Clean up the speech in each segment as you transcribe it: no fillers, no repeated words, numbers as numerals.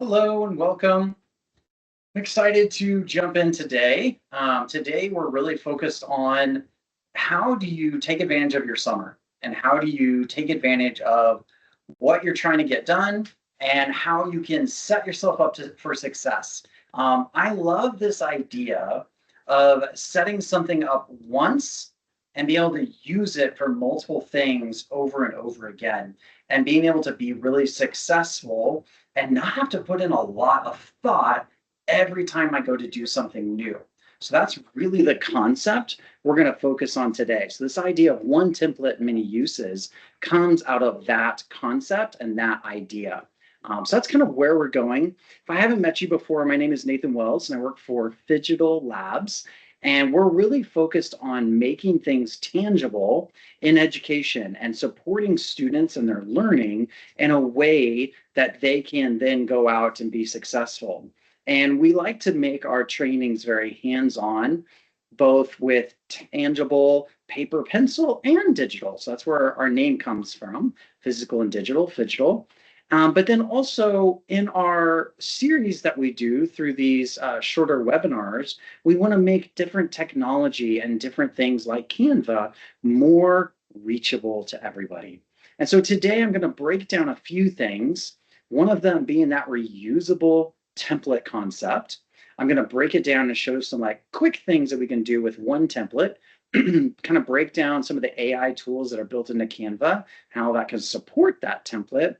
Hello and welcome. I'm excited to jump in today. Today, we're really focused on how do you take advantage of your summer and how do you take advantage of what you're trying to get done and how you can set yourself up for success. I love this idea of setting something up once and be able to use it for multiple things over and over again and being able to be really successful and not have to put in a lot of thought every time I go to do something new. So that's really the concept we're going to focus on today. So this idea of one template, many uses comes out of that concept and that idea. So that's kind of where we're going. If I haven't met you before, my name is Nathan Wells and I work for Digital Labs. And we're really focused on making things tangible in education and supporting students and their learning in a way that they can then go out and be successful. And we like to make our trainings very hands-on, both with tangible paper, pencil, and digital. So that's where our name comes from, physical and digital. But then also in our series that we do through these shorter webinars, we want to make different technology and different things like Canva more reachable to everybody. And so today I'm going to break down a few things, one of them being that reusable template concept. I'm going to break it down and show some like quick things that we can do with one template, kind of break down some of the AI tools that are built into Canva, how that can support that template,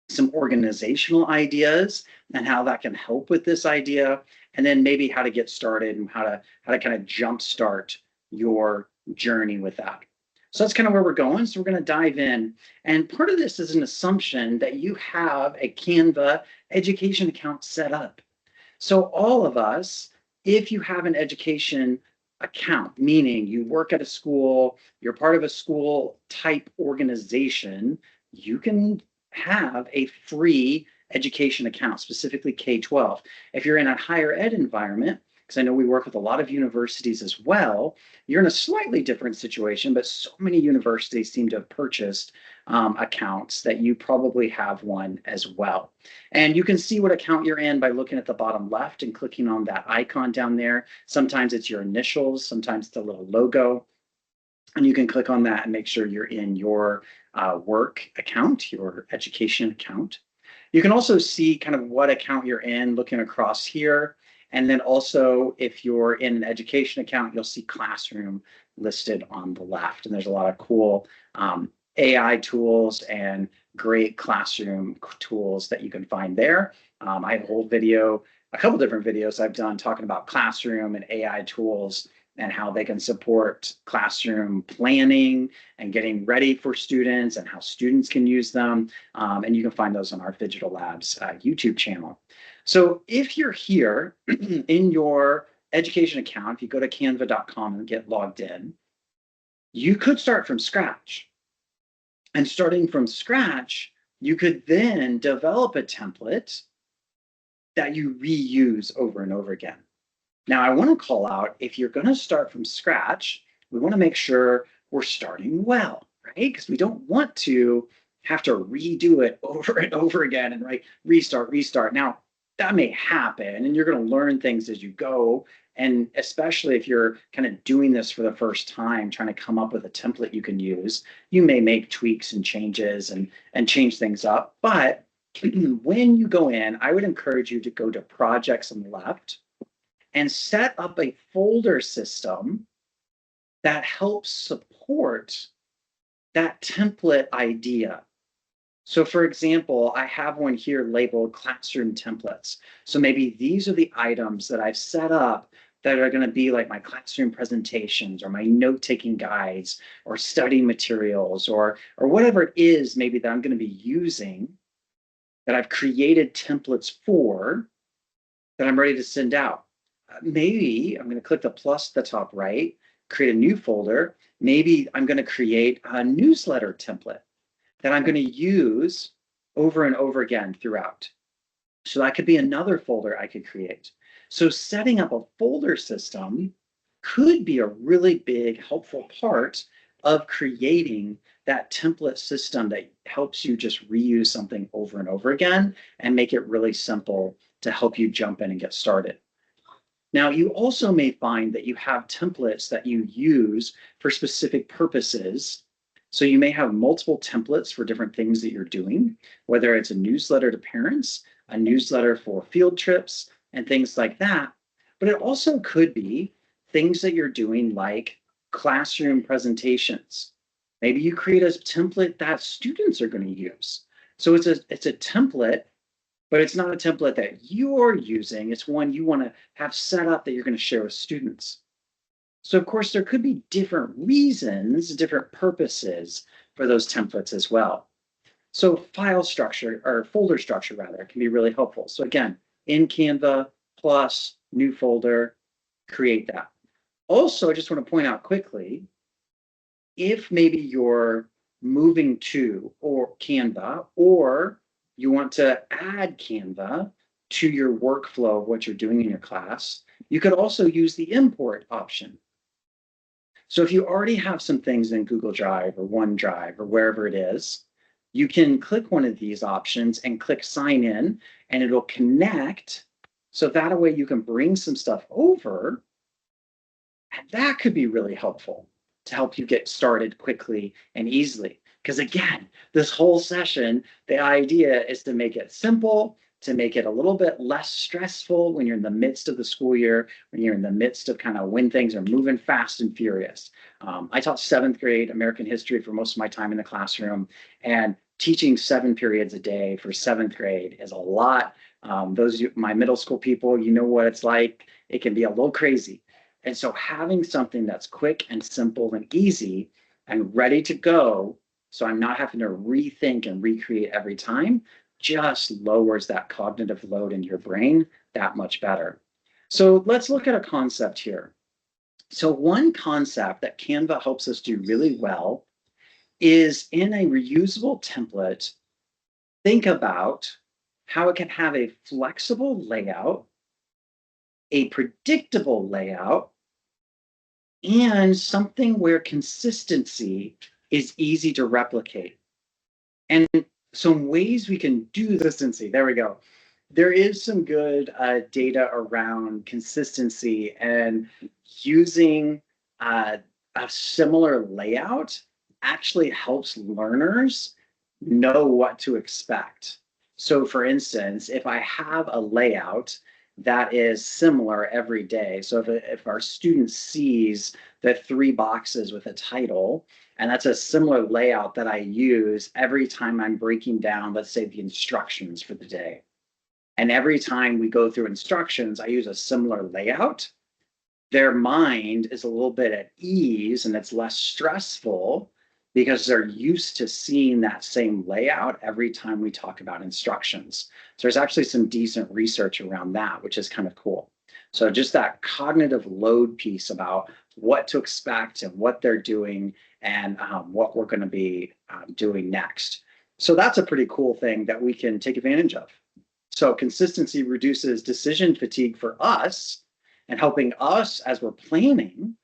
some organizational ideas and how that can help with this idea, and then maybe how to get started and how to kind of jumpstart your journey with that. So that's kind of where we're going. So we're going to dive in. And part of this is an assumption that you have a Canva education account set up. So all of us, if you have an education account, meaning you work at a school, you're part of a school type organization, you can have a free education account, specifically K-12. If you're in a higher ed environment, because I know we work with a lot of universities as well, you're in a slightly different situation, but so many universities seem to have purchased accounts that you probably have one as well. And you can see what account you're in by looking at the bottom left and clicking on that icon down there. Sometimes it's your initials, sometimes it's a little logo. And you can click on that and make sure you're in your work account, your education account. You can also see kind of what account you're in looking across here. And then also, if you're in an education account, you'll see classroom listed on the left. And there's a lot of cool AI tools and great classroom tools that you can find there. I have a whole video, a couple different videos I've done talking about classroom and AI tools and how they can support classroom planning and getting ready for students and how students can use them. And you can find those on our Digital Labs YouTube channel. So if you're here in your education account, if you go to canva.com and get logged in, you could start from scratch. And starting from scratch, you could then develop a template that you reuse over and over again. Now, I want to call out, if you're going to start from scratch, we want to make sure we're starting well, right? Because we don't want to have to redo it over and over again and restart. Now, that may happen, and you're going to learn things as you go. And especially if you're kind of doing this for the first time, trying to come up with a template you can use, you may make tweaks and changes and change things up. But when you go in, I would encourage you to go to projects on the left and set up a folder system that helps support that template idea. So for example, I have one here labeled classroom templates. So maybe these are the items that I've set up that are going to be like my classroom presentations or my note-taking guides or study materials or whatever it is maybe that I'm going to be using that I've created templates for that I'm ready to send out. Maybe I'm going to click the plus at the top right, create a new folder. Maybe I'm going to create a newsletter template that I'm going to use over and over again throughout. So that could be another folder I could create. So setting up a folder system could be a really big helpful part of creating that template system that helps you just reuse something over and over again and make it really simple to help you jump in and get started. Now, you also may find that you have templates that you use for specific purposes. So you may have multiple templates for different things that you're doing, whether it's a newsletter to parents, a newsletter for field trips, and things like that. But it also could be things that you're doing like classroom presentations. Maybe you create a template that students are going to use. So it's a template, but it's not a template that you're using. It's one you want to have set up that you're going to share with students. So of course, there could be different reasons, different purposes for those templates as well. So file structure or folder structure rather can be really helpful. So again, in Canva plus new folder, create that. Also, I just want to point out quickly, if maybe you're moving to or Canva, or you want to add Canva to your workflow of what you're doing in your class, you could also use the import option. So if you already have some things in Google Drive or OneDrive or wherever it is, you can click one of these options and click sign in, and it'll connect. So that way you can bring some stuff over, and that could be really helpful to help you get started quickly and easily. Because again, this whole session, the idea is to make it simple, to make it a little bit less stressful when you're in the midst of the school year, when you're in the midst of kind of when things are moving fast and furious. I taught 7th grade American history for most of my time in the classroom, and teaching 7 periods a day for 7th grade is a lot. My middle school people, you know what it's like. It can be a little crazy. And so having something that's quick and simple and easy and ready to go, so I'm not having to rethink and recreate every time, just lowers that cognitive load in your brain that much better. So let's look at a concept here. So one concept that Canva helps us do really well is in a reusable template, think about how it can have a flexible layout, a predictable layout, and something where consistency is easy to replicate. And some ways we can do consistency, there we go. There is some good data around consistency and using a similar layout actually helps learners know what to expect. So for instance, if I have a layout that is similar every day, so if our student sees the 3 boxes with a title, and that's a similar layout that I use every time I'm breaking down, let's say, the instructions for the day. And every time we go through instructions, I use a similar layout. Their mind is a little bit at ease and it's less stressful because they're used to seeing that same layout every time we talk about instructions. So there's actually some decent research around that, which is kind of cool. So just that cognitive load piece about what to expect and what they're doing and what we're going to be doing next. So that's a pretty cool thing that we can take advantage of. So consistency reduces decision fatigue for us and helping us as we're planning,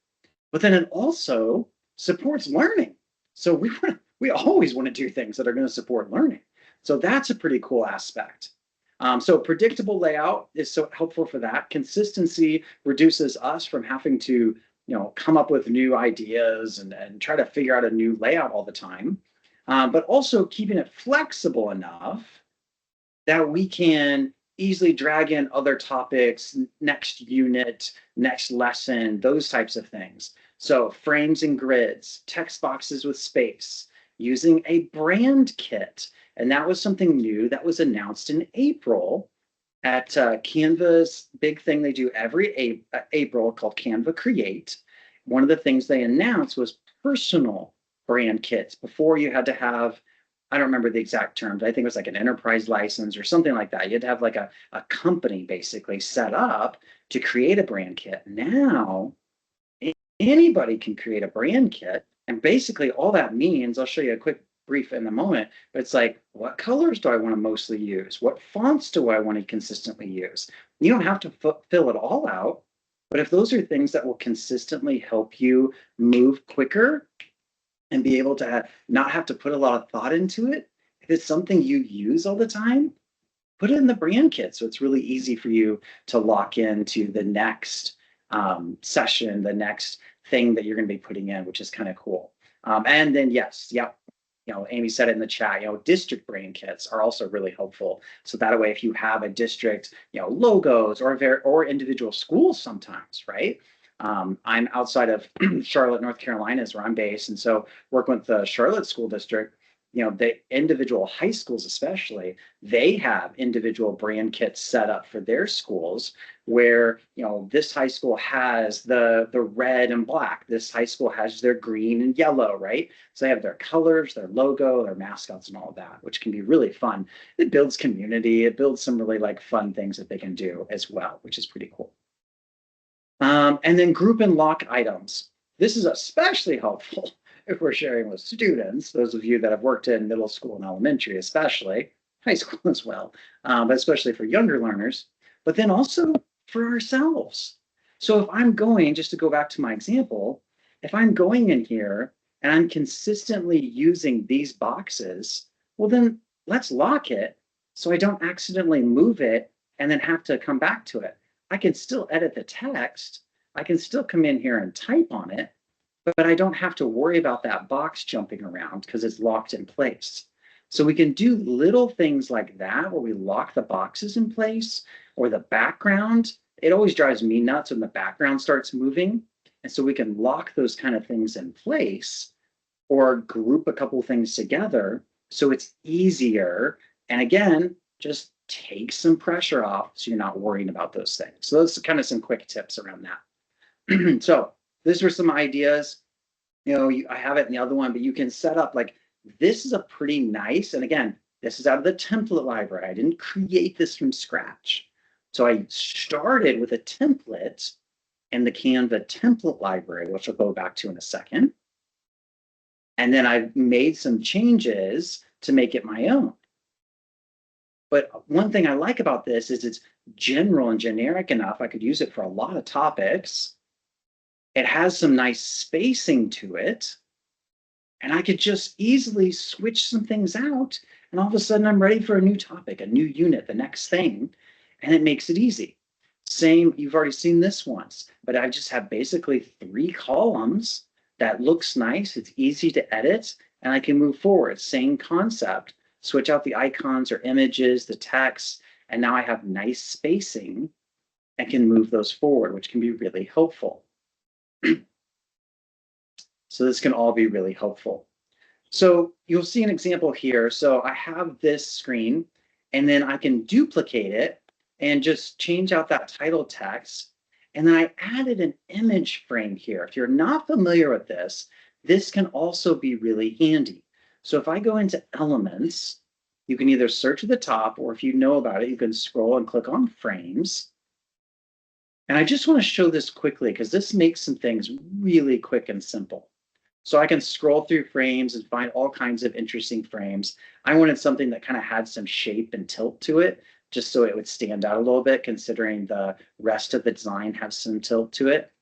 but then it also supports learning. So we always want to do things that are going to support learning. So that's a pretty cool aspect. So predictable layout is so helpful for that. Consistency reduces us from having to come up with new ideas and try to figure out a new layout all the time, but also keeping it flexible enough that we can easily drag in other topics, next unit, next lesson, those types of things. So frames and grids, text boxes with space, using a brand kit. And that was something new that was announced in April at Canva's big thing they do every April called Canva Create. One of the things they announced was personal brand kits. Before you had to have, I don't remember the exact terms. I think it was like an enterprise license or something like that. You had to have like a company basically set up to create a brand kit. Now, anybody can create a brand kit. And basically all that means, I'll show you a quick brief in a moment, but it's like, what colors do I want to mostly use? What fonts do I want to consistently use? You don't have to fill it all out, but if those are things that will consistently help you move quicker, and be able to not have to put a lot of thought into it. If it's something you use all the time, put it in the brand kit so it's really easy for you to lock into the next session, the next thing that you're going to be putting in, which is kind of cool. And then yes, yep, Amy said it in the chat, district brand kits are also really helpful. So that way, if you have a district, logos or individual schools sometimes, right? I'm outside of Charlotte, North Carolina is where I'm based. And so working with the Charlotte School District, the individual high schools especially, they have individual brand kits set up for their schools where, this high school has the red and black. This high school has their green and yellow, right? So they have their colors, their logo, their mascots and all of that, which can be really fun. It builds community. It builds some really fun things that they can do as well, which is pretty cool. And then group and lock items. This is especially helpful if we're sharing with students, those of you that have worked in middle school and elementary, especially high school as well, but especially for younger learners, but then also for ourselves. So if I'm going, just to go back to my example, if I'm going in here and I'm consistently using these boxes, well, then let's lock it so I don't accidentally move it and then have to come back to it. I can still edit the text. I can still come in here and type on it, but I don't have to worry about that box jumping around because it's locked in place. So we can do little things like that where we lock the boxes in place, or the background. It always drives me nuts when the background starts moving. And so we can lock those kind of things in place or group a couple things together so it's easier. And again, just take some pressure off so you're not worrying about those things. So those are kind of some quick tips around that. So these were some ideas. I have it in the other one, but you can set up this is a pretty nice, and again, this is out of the template library. I didn't create this from scratch. So I started with a template in the Canva template library, which I'll go back to in a second. And then I've made some changes to make it my own. But one thing I like about this is it's general and generic enough. I could use it for a lot of topics. It has some nice spacing to it. And I could just easily switch some things out. And all of a sudden I'm ready for a new topic, a new unit, the next thing. And it makes it easy. Same, you've already seen this once, but I just have basically 3 columns that looks nice. It's easy to edit and I can move forward. Same concept. Switch out the icons or images, the text, and now I have nice spacing and can move those forward, which can be really helpful. So this can all be really helpful. So you'll see an example here. So I have this screen, and then I can duplicate it and just change out that title text. And then I added an image frame here. If you're not familiar with this, this can also be really handy. So if I go into Elements, you can either search at the top, or if you know about it, you can scroll and click on Frames. And I just want to show this quickly because this makes some things really quick and simple. So I can scroll through frames and find all kinds of interesting frames. I wanted something that kind of had some shape and tilt to it, just so it would stand out a little bit, considering the rest of the design has some tilt to it.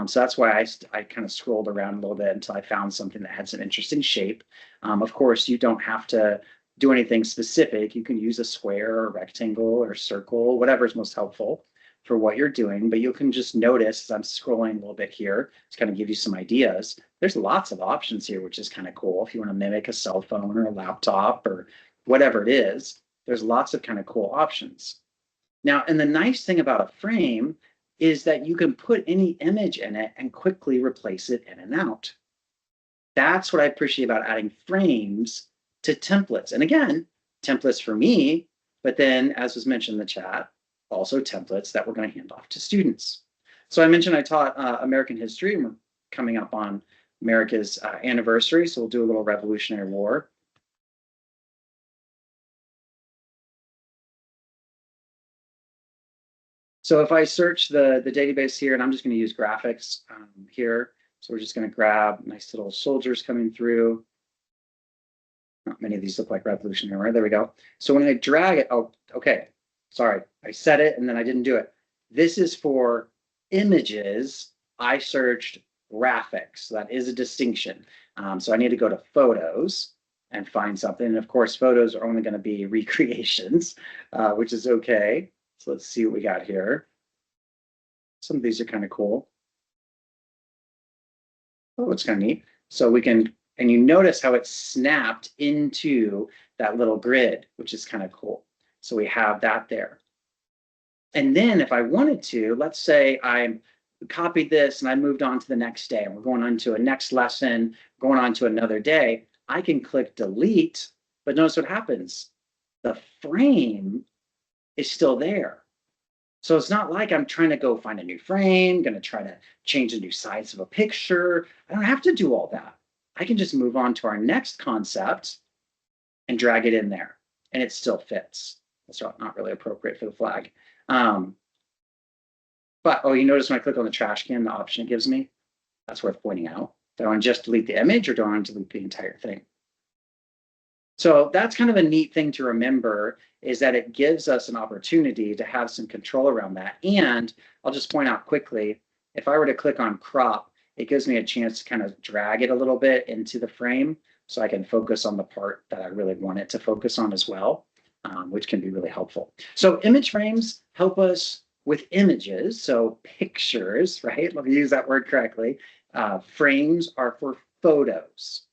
So that's why I kind of scrolled around a little bit until I found something that had some interesting shape. Of course, you don't have to do anything specific. You can use a square or rectangle or circle, whatever is most helpful for what you're doing, but you can just notice as I'm scrolling a little bit here to kind of give you some ideas. There's lots of options here, which is kind of cool. If you want to mimic a cell phone or a laptop or whatever it is, there's lots of kind of cool options. Now, and the nice thing about a frame is that you can put any image in it and quickly replace it in and out. That's what I appreciate about adding frames to templates. And again, templates for me, but then as was mentioned in the chat, also templates that we're going to hand off to students. So I mentioned I taught American history, and we're coming up on America's anniversary, so we'll do a little Revolutionary War. So if I search the database here, and I'm just going to use graphics here, so we're just going to grab nice little soldiers coming through. Not many of these look like Revolutionary War. There we go. So when I drag it, oh, okay. Sorry, I said it and then I didn't do it. This is for images. I searched graphics. So that is a distinction. So I need to go to photos and find something. And of course, photos are only going to be recreations, which is okay. So let's see what we got here. Some of these are kind of cool. Oh, it's kind of neat. So we can, and you notice how it's snapped into that little grid, which is kind of cool. So we have that there. And then if I wanted to, let's say I copied this and I moved on to the next day and we're going on to a next lesson, going on to another day, I can click delete, but notice what happens. The frame is still there. So it's not like I'm trying to go find a new frame, going to try to change the new size of a picture. I don't have to do all that. I can just move on to our next concept and drag it in there, and it still fits. That's not really appropriate for the flag. But, oh, you notice when I click on the trash can, the option it gives me, that's worth pointing out. Do I want to just delete the image or do I want to delete the entire thing? So that's kind of a neat thing to remember, is that it gives us an opportunity to have some control around that. And I'll just point out quickly, if I were to click on crop, it gives me a chance to kind of drag it a little bit into the frame so I can focus on the part that I really want it to focus on as well, which can be really helpful. So image frames help us with images, so pictures, right? Let me use that word correctly. Frames are for photos,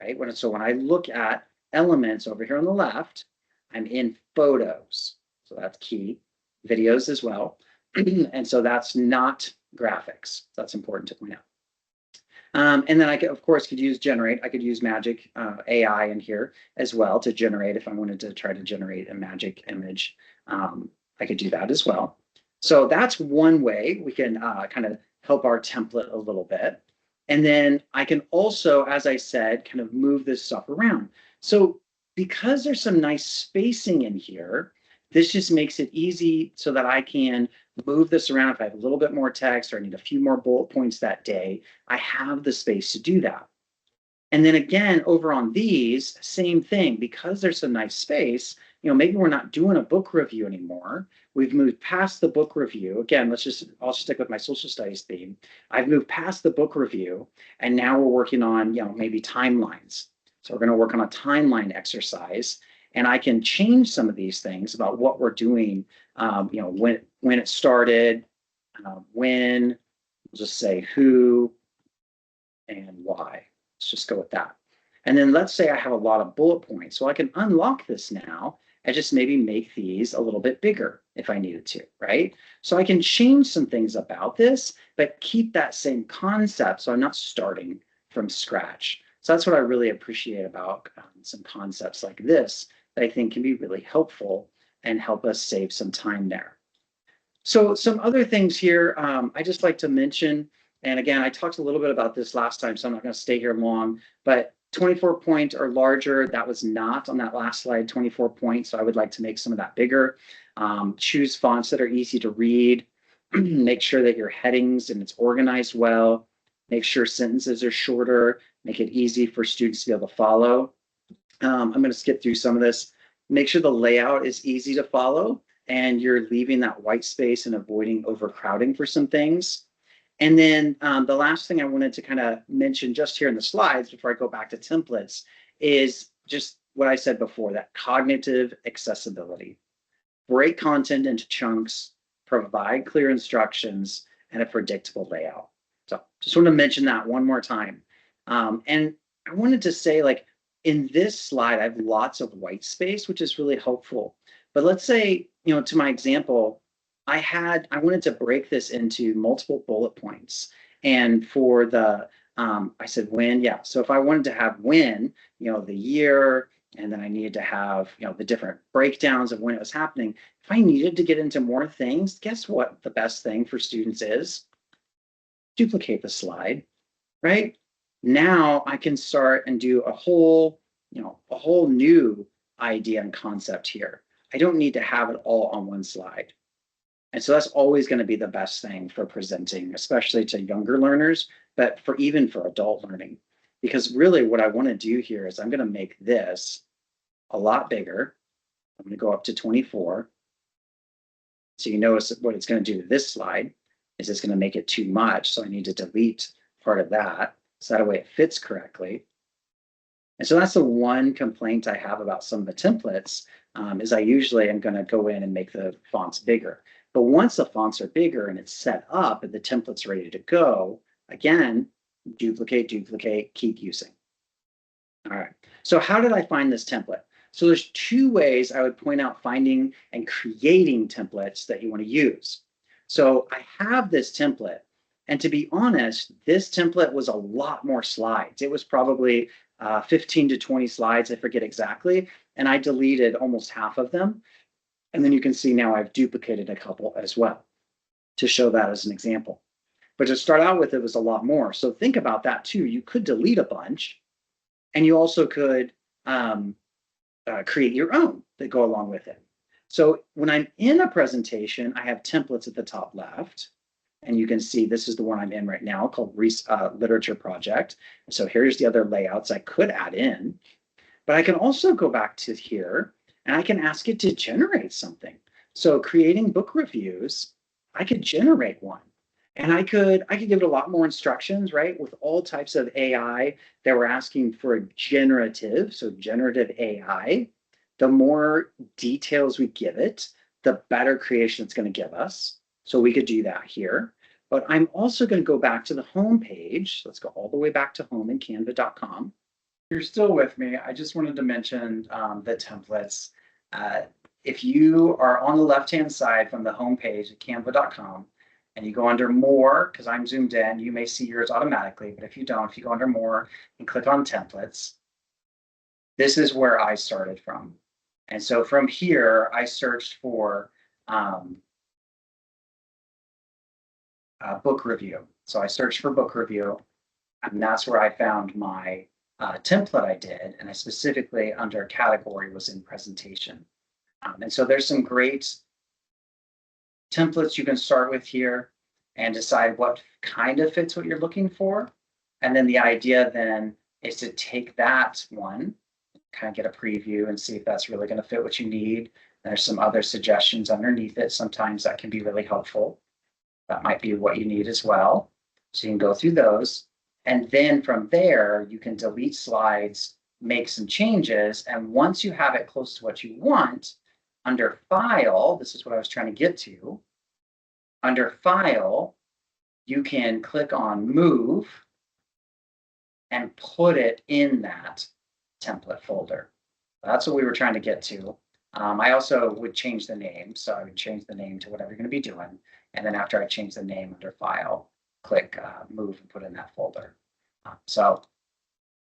right? So when I look at elements over here on the left, I'm in photos. So that's key. Videos as well. And so that's not graphics. That's important to point out. And then I could, of course, could use generate. I could use Magic AI in here as well to generate. If I wanted to try to generate a magic image, I could do that as well. So that's one way we can kind of help our template a little bit. And then I can also, as I said, kind of move this stuff around. So because there's some nice spacing in here, this just makes it easy so that I can move this around. If I have a little bit more text or I need a few more bullet points that day, I have the space to do that. And then again, over on these, same thing, because there's a nice space, maybe we're not doing a book review anymore. We've moved past the book review. Again, I'll stick with my social studies theme. I've moved past the book review, and now we're working on, maybe timelines. So we're going to work on a timeline exercise, and I can change some of these things about what we're doing, when it started, when, we'll just say who and why. Let's just go with that. And then let's say I have a lot of bullet points. So I can unlock this now and just maybe make these a little bit bigger if I needed to, right? So I can change some things about this, but keep that same concept. So I'm not starting from scratch. So that's what I really appreciate about some concepts like this that I think can be really helpful and help us save some time there. So some other things here I just like to mention, and again, I talked a little bit about this last time, so I'm not going to stay here long, but 24 point or larger, that was not on that last slide, 24 points, so I would like to make some of that bigger. Choose fonts that are easy to read. Make sure that your headings and it's organized well. Make sure sentences are shorter. Make it easy for students to be able to follow. I'm going to skip through some of this. Make sure the layout is easy to follow and you're leaving that white space and avoiding overcrowding for some things. And then the last thing I wanted to kind of mention just here in the slides before I go back to templates is just what I said before, that cognitive accessibility. Break content into chunks, provide clear instructions, and a predictable layout. So just want to mention that one more time. And I wanted to say, like, in this slide, I have lots of white space, which is really helpful. But let's say, to my example, I wanted to break this into multiple bullet points. And for the, I said when, yeah. So if I wanted to have when, the year, and then I needed to have, the different breakdowns of when it was happening. If I needed to get into more things, guess what the best thing for students is? Duplicate the slide, right? Now I can start and do a whole new idea and concept here. I don't need to have it all on one slide. And so that's always going to be the best thing for presenting, especially to younger learners, but even for adult learning. Because really what I want to do here is I'm going to make this a lot bigger. I'm going to go up to 24. So you notice what it's going to do to this slide is it's going to make it too much. So I need to delete part of that, so that way it fits correctly. And so that's the one complaint I have about some of the templates, is I usually am going to go in and make the fonts bigger. But once the fonts are bigger and it's set up and the template's ready to go, again, duplicate, keep using. All right. So how did I find this template? So there's two ways I would point out finding and creating templates that you want to use. So I have this template, and to be honest, this template was a lot more slides. It was probably 15 to 20 slides, I forget exactly, and I deleted almost half of them. And then you can see now I've duplicated a couple as well to show that as an example. But to start out with, it was a lot more. So think about that too. You could delete a bunch, and you also could create your own that go along with it. So when I'm in a presentation, I have templates at the top left. And you can see this is the one I'm in right now called Literature Project. So here's the other layouts I could add in. But I can also go back to here and I can ask it to generate something. So creating book reviews, I could generate one. And I could give it a lot more instructions, right? With all types of AI that we're asking for generative, so generative AI, the more details we give it, the better creation it's going to give us. So we could do that here. But I'm also going to go back to the home page. Let's go all the way back to home in canva.com. You're still with me. I just wanted to mention the templates. If you are on the left-hand side from the home page at canva.com, and you go under more, because I'm zoomed in, you may see yours automatically, but if you don't, if you go under more and click on templates, this is where I started from. And so from here, I searched for book review. So I searched for book review, and that's where I found my template I did, and I specifically under category was in presentation. And so there's some great templates you can start with here and decide what kind of fits what you're looking for. And then the idea then is to take that one, kind of get a preview and see if that's really going to fit what you need. There's some other suggestions underneath it. Sometimes that can be really helpful. That might be what you need as well. So you can go through those. And then from there, you can delete slides, make some changes. And once you have it close to what you want, under File, this is what I was trying to get to. Under File, you can click on Move and put it in that template folder. That's what we were trying to get to. I also would change the name. So I would change the name to whatever you're going to be doing. And then after I change the name under File, click Move and put in that folder. So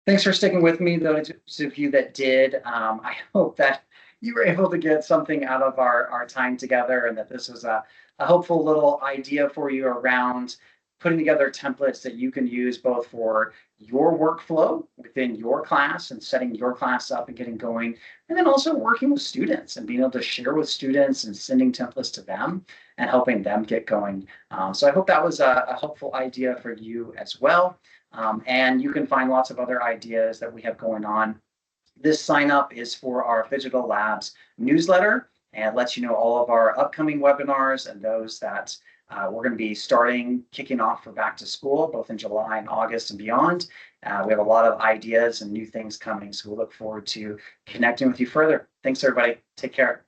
thanks for sticking with me, those of you that did. I hope that you were able to get something out of our time together, and that this was a helpful little idea for you around putting together templates that you can use both for your workflow within your class and setting your class up and getting going, and then also working with students and being able to share with students and sending templates to them and helping them get going. So I hope that was a helpful idea for you as well. And you can find lots of other ideas that we have going on. This sign up is for our Digital Labs newsletter, and lets you know all of our upcoming webinars and those that we're going to be kicking off for back to school, both in July and August and beyond. We have a lot of ideas and new things coming, so we look forward to connecting with you further. Thanks, everybody. Take care.